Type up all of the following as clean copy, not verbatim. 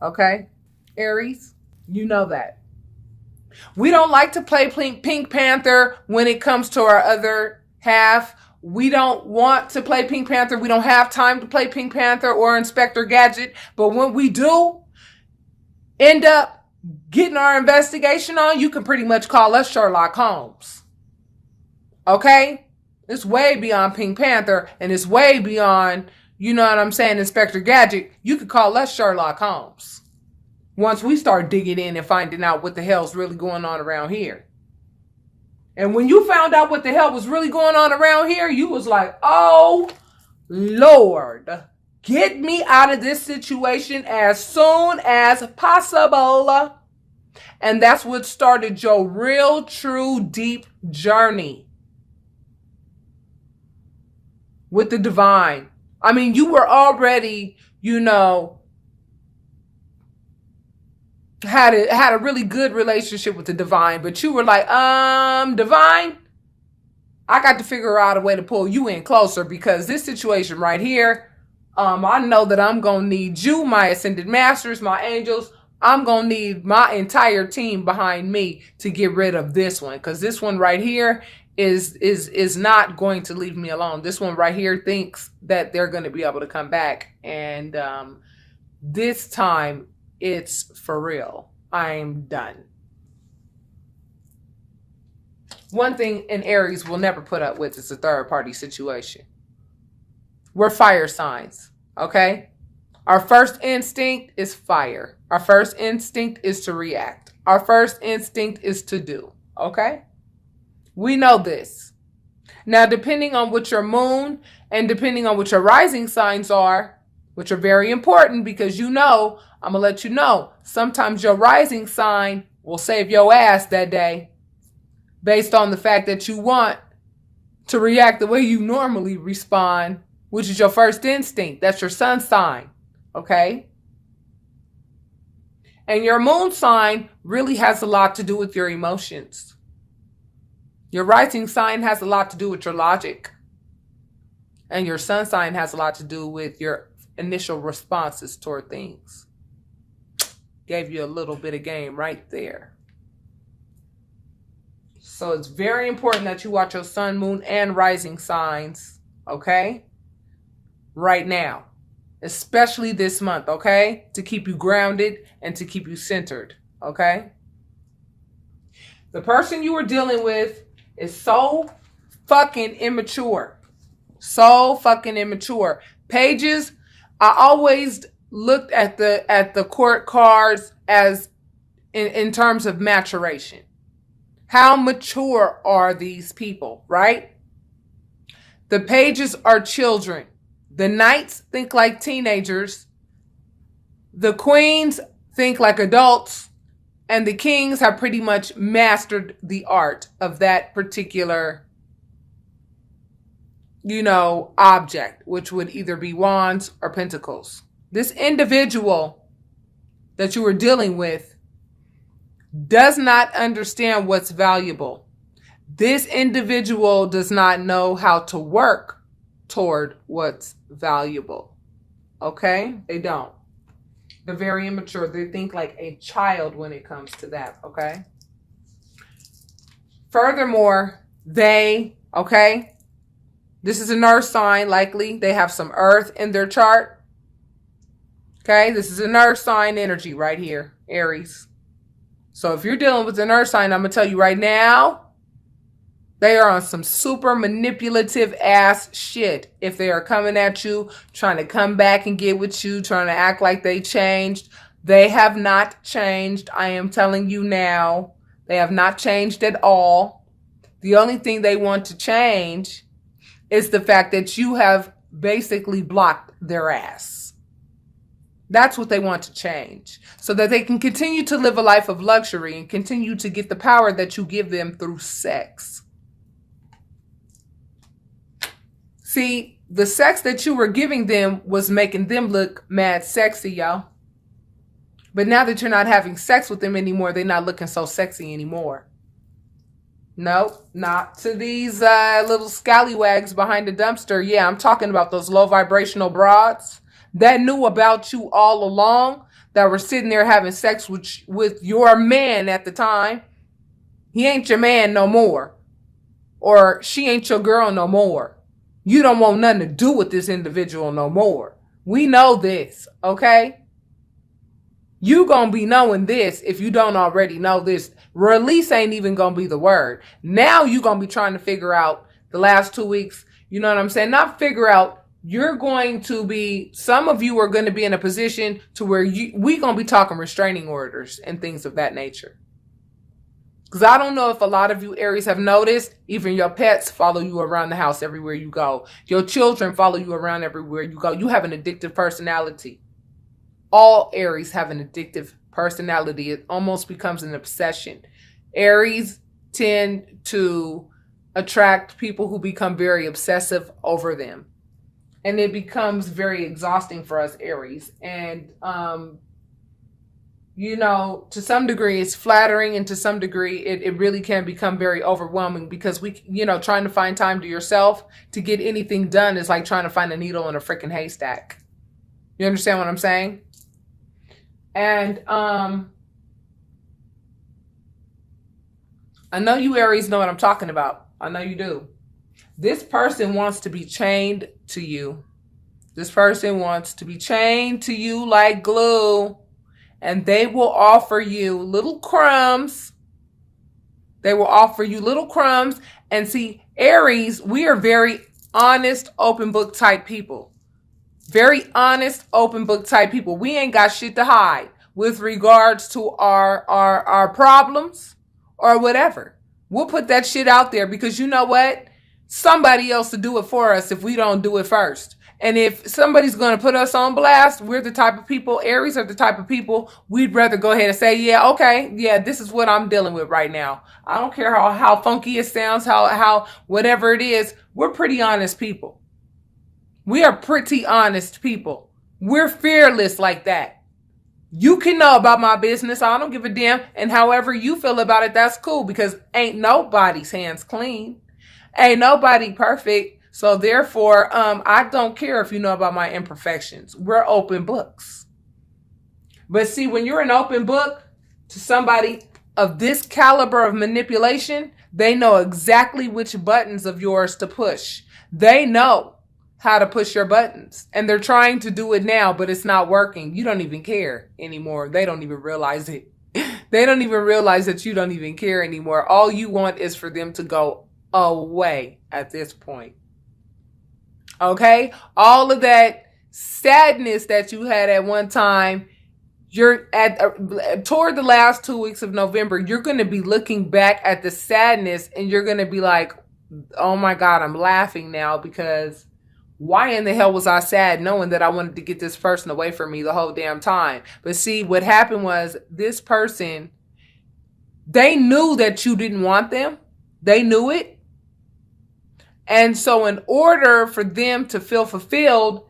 Okay? Aries, you know that. We don't like to play Pink Panther when it comes to our other half. We don't want to play Pink Panther. We don't have time to play Pink Panther or Inspector Gadget. But when we do end up getting our investigation on, you can pretty much call us Sherlock Holmes. Okay? It's way beyond Pink Panther, and it's way beyond, you know what I'm saying, Inspector Gadget. You could call us Sherlock Holmes once we start digging in and finding out what the hell's really going on around here. And when you found out what the hell was really going on around here, you was like, oh, Lord, get me out of this situation as soon as possible. And that's what started your real, true, deep journey with the divine. I mean, you were already, you know, had a really good relationship with the divine, but you were like, divine, I got to figure out a way to pull you in closer, because this situation right here, I know that I'm going to need you, my ascended masters, my angels. I'm going to need my entire team behind me to get rid of this one, because this one right here is not going to leave me alone. This one right here thinks that they're going to be able to come back, and this time it's for real. I'm done. One thing in Aries will never put up with is a third party situation. We're fire signs, okay? Our first instinct is fire. Our first instinct is to react. Our first instinct is to do, okay? We know this. Now, depending on what your moon and depending on what your rising signs are, which are very important, because you know, I'm going to let you know, sometimes your rising sign will save your ass that day based on the fact that you want to react the way you normally respond, which is your first instinct. That's your sun sign, okay? And your moon sign really has a lot to do with your emotions. Your rising sign has a lot to do with your logic. And your sun sign has a lot to do with your initial responses toward things. Gave you a little bit of game right there. So it's very important that you watch your sun, moon, and rising signs, okay? Right now. Especially this month, okay? To keep you grounded and to keep you centered, okay? The person you were dealing with is so fucking immature. So fucking immature. Pages, I always looked at the court cards as in terms of maturation. How mature are these people, right? The pages are children. The knights think like teenagers. The queens think like adults. And the kings have pretty much mastered the art of that particular, you know, object, which would either be wands or pentacles. This individual that you were dealing with does not understand what's valuable. This individual does not know how to work toward what's valuable. Okay? They don't. They're very immature. They think like a child when it comes to that. Okay? Furthermore, okay? This is an earth sign, likely. They have some earth in their chart. Okay? This is an earth sign energy right here, Aries. So if you're dealing with an earth sign, I'm going to tell you right now, they are on some super manipulative ass shit. If they are coming at you, trying to come back and get with you, trying to act like they changed, they have not changed. I am telling you now, they have not changed at all. The only thing they want to change is the fact that you have basically blocked their ass. That's what they want to change, so that they can continue to live a life of luxury and continue to get the power that you give them through sex. See, the sex that you were giving them was making them look mad sexy, y'all. But now that you're not having sex with them anymore, they're not looking so sexy anymore. Nope, not to these little scallywags behind the dumpster. Yeah, I'm talking about those low vibrational broads that knew about you all along, that were sitting there having sex with your man at the time. He ain't your man no more. Or she ain't your girl no more. You don't want nothing to do with this individual no more. We know this, okay? You gonna be knowing this if you don't already know this. Release ain't even gonna be the word. Now you gonna be trying to figure out the last 2 weeks, you know what I'm saying? Not figure out, you're going to be, some of you are going to be in a position to where we gonna be talking restraining orders and things of that nature. Because I don't know if a lot of you Aries have noticed, even your pets follow you around the house everywhere you go. Your children follow you around everywhere you go. You have an addictive personality. All Aries have an addictive personality. It almost becomes an obsession. Aries tend to attract people who become very obsessive over them. And it becomes very exhausting for us Aries. And, you know, to some degree it's flattering, and to some degree it really can become very overwhelming, because trying to find time to yourself to get anything done is like trying to find a needle in a freaking haystack. You understand what I'm saying? And I know you Aries know what I'm talking about. I know you do. This person wants to be chained to you. This person wants to be chained to you like glue. And they will offer you little crumbs. They will offer you little crumbs. And see, Aries, we are very honest, open book type people. Very honest, open book type people. We ain't got shit to hide with regards to our problems or whatever. We'll put that shit out there because you know what? Somebody else will do it for us if we don't do it first. And if somebody's going to put us on blast, we're the type of people, Aries are the type of people, we'd rather go ahead and say, yeah, okay, yeah, this is what I'm dealing with right now. I don't care how funky it sounds, how whatever it is. We're pretty honest people. We are pretty honest people. We're fearless like that. You can know about my business. I don't give a damn. And however you feel about it, that's cool, because ain't nobody's hands clean. Ain't nobody perfect. So therefore, I don't care if you know about my imperfections. We're open books. But see, when you're an open book to somebody of this caliber of manipulation, they know exactly which buttons of yours to push. They know how to push your buttons. And they're trying to do it now, but it's not working. You don't even care anymore. They don't even realize it. They don't even realize that you don't even care anymore. All you want is for them to go away at this point. Okay? All of that sadness that you had at one time, you're at toward the last 2 weeks of November, you're going to be looking back at the sadness and you're going to be like, oh my God, I'm laughing now, because why in the hell was I sad knowing that I wanted to get this person away from me the whole damn time? But see, what happened was this person, they knew that you didn't want them. They knew it. And so in order for them to feel fulfilled,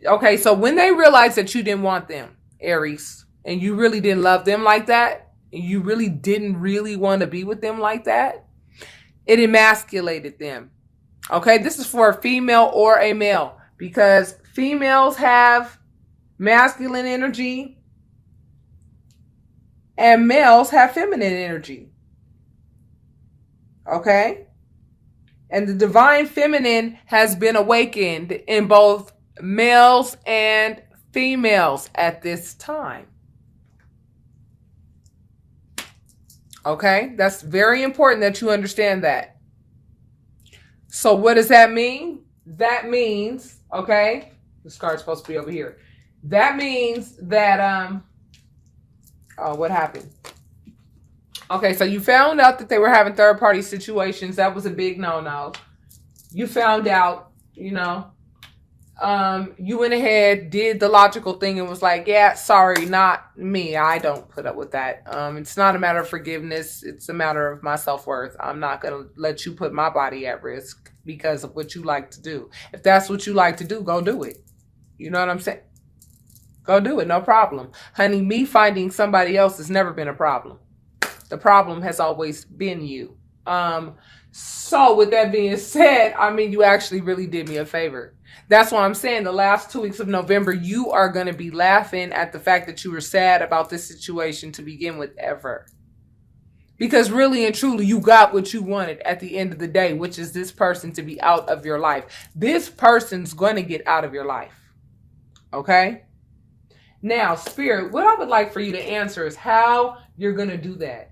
okay, so when they realized that you didn't want them, Aries, and you really didn't love them like that, and you really didn't really want to be with them like that, it emasculated them. Okay, this is for a female or a male, because females have masculine energy and males have feminine energy. Okay? And the divine feminine has been awakened in both males and females at this time. Okay? That's very important that you understand that. So what does that mean? That means, okay, this card's supposed to be over here. That means that, oh, what happened? Okay, so you found out that they were having third-party situations. That was a big no-no. You found out, you know, you went ahead, did the logical thing and was like, yeah, sorry, not me. I don't put up with that. It's not a matter of forgiveness. It's a matter of my self-worth. I'm not going to let you put my body at risk because of what you like to do. If that's what you like to do, go do it. You know what I'm saying? Go do it. No problem. Honey, me finding somebody else has never been a problem. The problem has always been you. So with that being said, I mean, you actually really did me a favor. That's why I'm saying the last 2 weeks of November, you are going to be laughing at the fact that you were sad about this situation to begin with ever. Because really and truly, you got what you wanted at the end of the day, which is this person to be out of your life. This person's going to get out of your life. Okay? Now, Spirit, what I would like for you to answer is how you're going to do that.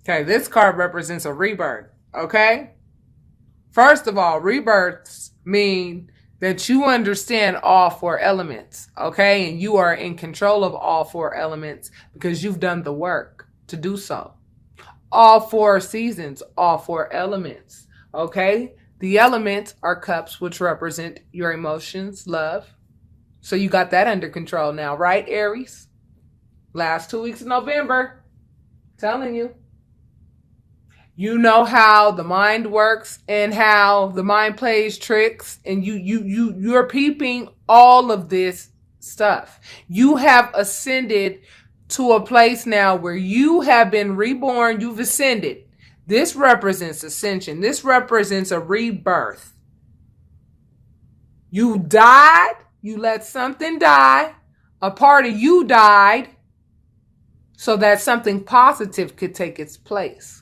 Okay, this card represents a rebirth. Okay? First of all, rebirths mean that you understand all four elements, okay? And you are in control of all four elements because you've done the work to do so. All four seasons, all four elements, okay? The elements are cups, which represent your emotions, love. So you got that under control now, right, Aries? Last 2 weeks of November, telling you. You know how the mind works and how the mind plays tricks, and you're peeping all of this stuff. You have ascended to a place now where you have been reborn. You've ascended. This represents ascension. This represents a rebirth. You died. You let something die. A part of you died so that something positive could take its place.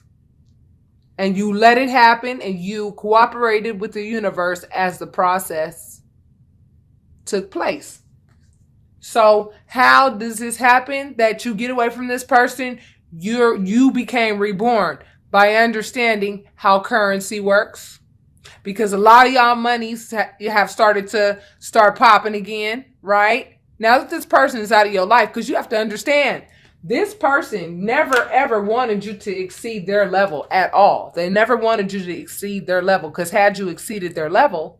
And you let it happen, and you cooperated with the universe as the process took place. So how does this happen that you get away from this person? You became reborn by understanding how currency works. Because a lot of y'all monies have started to start popping again, right? Now that this person is out of your life, because you have to understand, this person never ever wanted you to exceed their level at all. They never wanted you to exceed their level, because had you exceeded their level,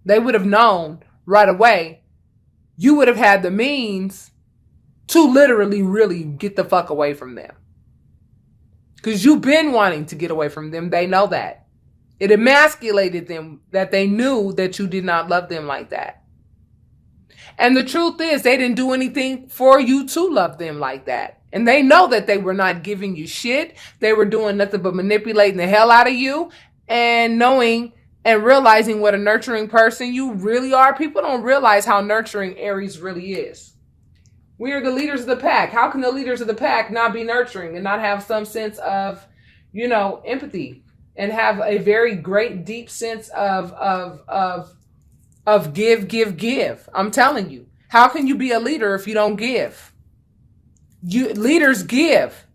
they would have known right away. You would have had the means to literally really get the fuck away from them. Because you've been wanting to get away from them. They know that. It emasculated them that they knew that you did not love them like that. And the truth is, they didn't do anything for you to love them like that. And they know that they were not giving you shit. They were doing nothing but manipulating the hell out of you. And knowing and realizing what a nurturing person you really are. People don't realize how nurturing Aries really is. We are the leaders of the pack. How can the leaders of the pack not be nurturing and not have some sense of, empathy, and have a very great, deep sense of give. I'm telling you. How can you be a leader if you don't give? Leaders give.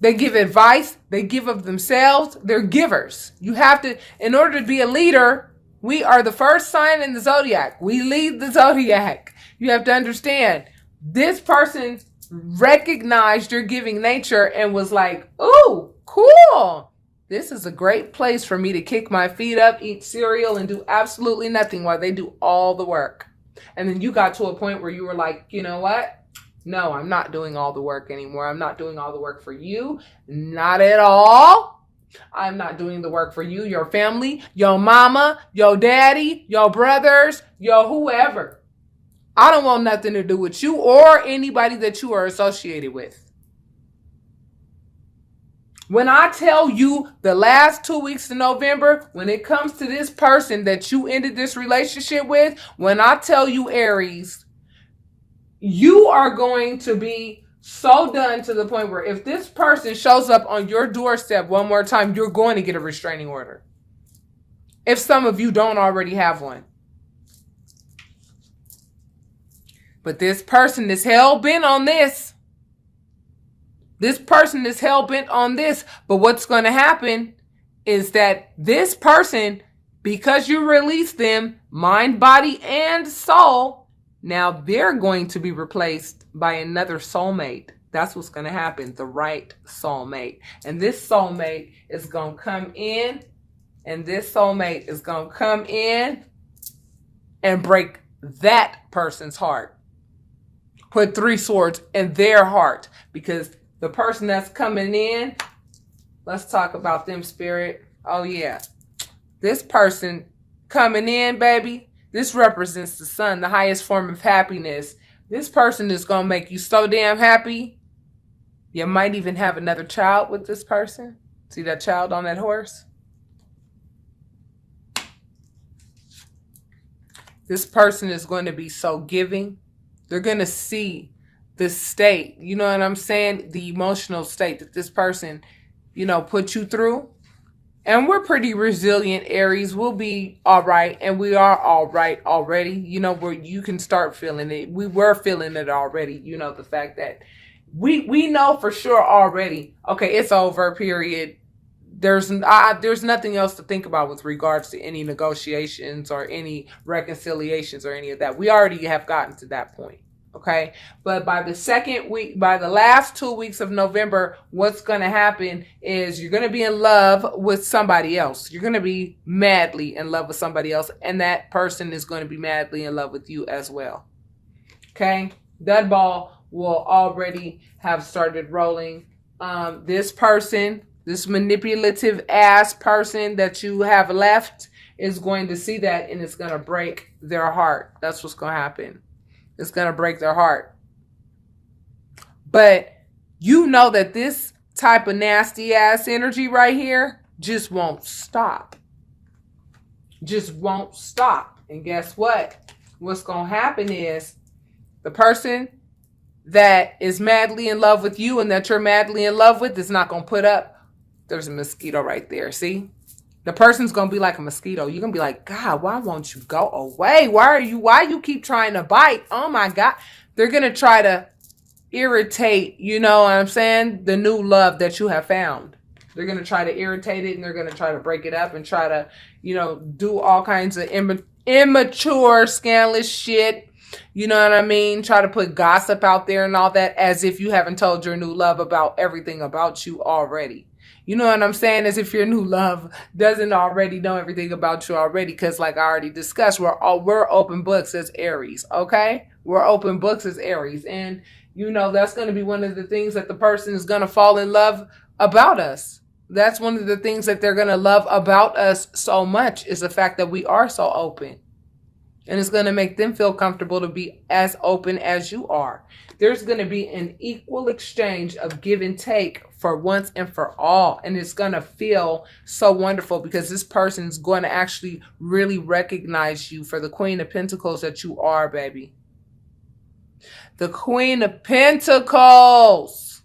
They give advice. They give of themselves. They're givers. You have to, in order to be a leader, we are the first sign in the zodiac. We lead the zodiac. You have to understand, this person recognized your giving nature and was like, ooh, cool. This is a great place for me to kick my feet up, eat cereal, and do absolutely nothing while they do all the work. And then you got to a point where you were like, you know what? No, I'm not doing all the work anymore. I'm not doing all the work for you. Not at all. I'm not doing the work for you, your family, your mama, your daddy, your brothers, your whoever. I don't want nothing to do with you or anybody that you are associated with. When I tell you the last 2 weeks of November, when it comes to this person that you ended this relationship with, when I tell you, Aries, you are going to be so done to the point where if this person shows up on your doorstep one more time, you're going to get a restraining order. If some of you don't already have one. But this person is hell-bent on this. This person is hell-bent on this. But what's going to happen is that this person, because you release them, mind, body, and soul, now they're going to be replaced by another soulmate. That's what's going to happen. The right soulmate. And this soulmate is going to come in. And this soulmate is going to come in and break that person's heart. Put 3 swords in their heart. Because the person that's coming in, let's talk about them, Spirit. Oh, yeah. This person coming in, baby, this represents the sun, the highest form of happiness, This person is going to make you so damn happy. You might even have another child with this person. See that child on that horse? This person is going to be so giving. They're going to see the state, you know what I'm saying? The emotional state that this person, you know, put you through. And we're pretty resilient, Aries. We'll be all right. And we are all right already. You know, where you can start feeling it. We were feeling it already. You know, the fact that we know for sure already, okay, it's over, period. There's nothing else to think about with regards to any negotiations or any reconciliations or any of that. We already have gotten to that point. Okay. But by the second week, by the last 2 weeks of November, what's going to happen is you're going to be in love with somebody else. You're going to be madly in love with somebody else. And that person is going to be madly in love with you as well. Okay. That ball will already have started rolling. This person, this manipulative ass person that you have left is going to see that and it's going to break their heart. That's what's going to happen. It's going to break their heart. But you know that this type of nasty ass energy right here just won't stop. Just won't stop. And guess what? What's going to happen is the person that is madly in love with you and that you're madly in love with is not going to put up. There's a mosquito right there. See? The person's going to be like a mosquito. You're going to be like, God, why won't you go away? Why you keep trying to bite? Oh my God. They're going to try to irritate, you know what I'm saying? The new love that you have found. They're going to try to irritate it and they're going to try to break it up and try to, you know, do all kinds of immature, scandalous shit. You know what I mean? Try to put gossip out there and all that as if you haven't told your new love about everything about you already. You know what I'm saying? As if your new love doesn't already know everything about you already. Because like I already discussed, we're open books as Aries. Okay? We're open books as Aries. And, you know, that's going to be one of the things that the person is going to fall in love about us. That's one of the things that they're going to love about us so much is the fact that we are so open. And it's going to make them feel comfortable to be as open as you are. There's going to be an equal exchange of give and take for once and for all. And it's going to feel so wonderful because this person is going to actually really recognize you for the Queen of Pentacles that you are, baby. The Queen of Pentacles.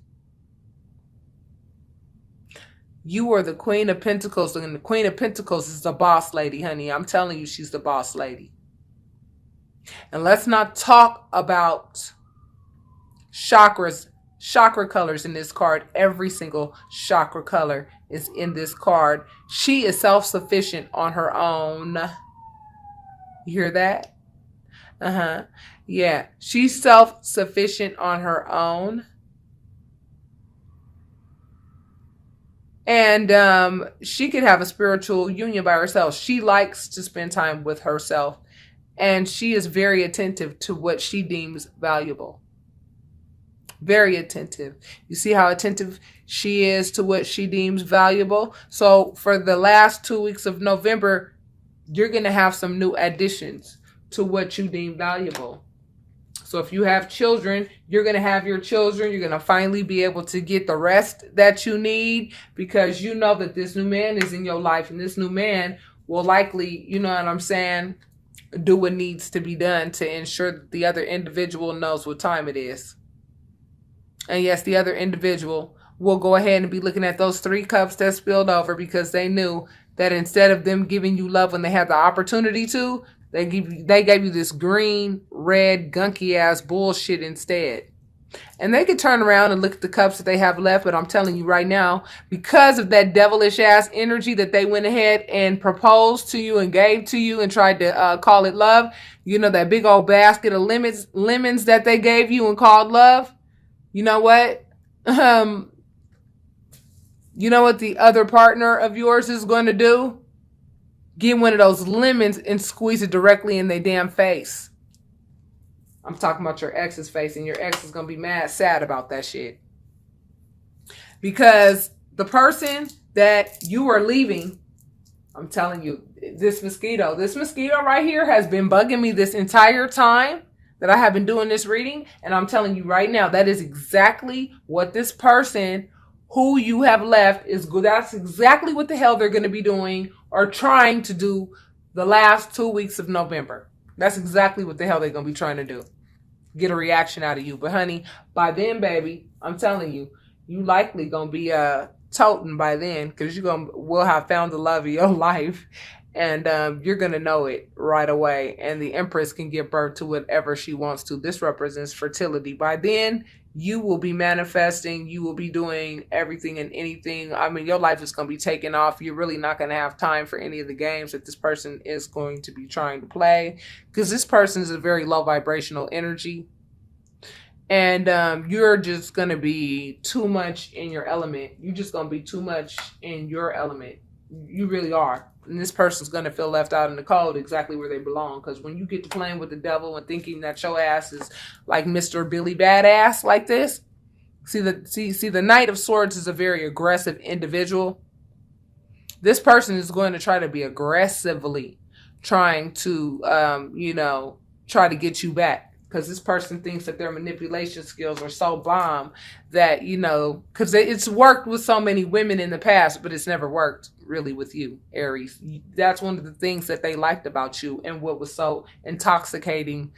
You are the Queen of Pentacles. And the Queen of Pentacles is the boss lady, honey. I'm telling you, she's the boss lady. And let's not talk about chakras, chakra colors in this card. Every single chakra color is in this card. She is self-sufficient on her own. You hear that? Yeah, she's self-sufficient on her own. And she could have a spiritual union by herself. She likes to spend time with herself. And she is very attentive to what she deems valuable. Very attentive. You see how attentive she is to what she deems valuable? So for the last 2 weeks of November, you're going to have some new additions to what you deem valuable. So if you have children, you're going to have your children. You're going to finally be able to get the rest that you need because you know that this new man is in your life and this new man will likely, you know what I'm saying, do what needs to be done to ensure that the other individual knows what time it is. And yes, the other individual will go ahead and be looking at those 3 cups that spilled over because they knew that instead of them giving you love when they had the opportunity to, they gave you this green, red, gunky ass bullshit instead. And they could turn around and look at the cups that they have left. But I'm telling you right now, because of that devilish ass energy that they went ahead and proposed to you and gave to you and tried to call it love. You know, that big old basket of lemons that they gave you and called love. You know what? You know what the other partner of yours is going to do? Get one of those lemons and squeeze it directly in their damn face. I'm talking about your ex's face, and your ex is going to be mad sad about that shit. Because the person that you are leaving, I'm telling you, this mosquito right here has been bugging me this entire time that I have been doing this reading, and I'm telling you right now, that is exactly what this person who you have left is good. That's exactly what the hell they're going to be doing or trying to do the last 2 weeks of November. That's exactly what the hell they're going to be trying to do. Get a reaction out of you. But honey, by then, baby, I'm telling you, you likely going to be toting by then, because will have found the love of your life, and you're going to know it right away. And the Empress can give birth to whatever she wants to. This represents fertility. By then, you will be manifesting. You will be doing everything and anything. I mean, your life is going to be taking off. You're really not going to have time for any of the games that this person is going to be trying to play, because this person is a very low vibrational energy. And you're just going to be too much in your element. You're just going to be too much in your element. You really are. And this person's going to feel left out in the cold, exactly where they belong. Because when you get to playing with the devil and thinking that your ass is like Mr. Billy Badass like this, see the Knight of Swords is a very aggressive individual. This person is going to try to be aggressively trying to, try to get you back. Because this person thinks that their manipulation skills are so bomb that, because it's worked with so many women in the past, but it's never worked really with you, Aries. That's one of the things that they liked about you and what was so intoxicating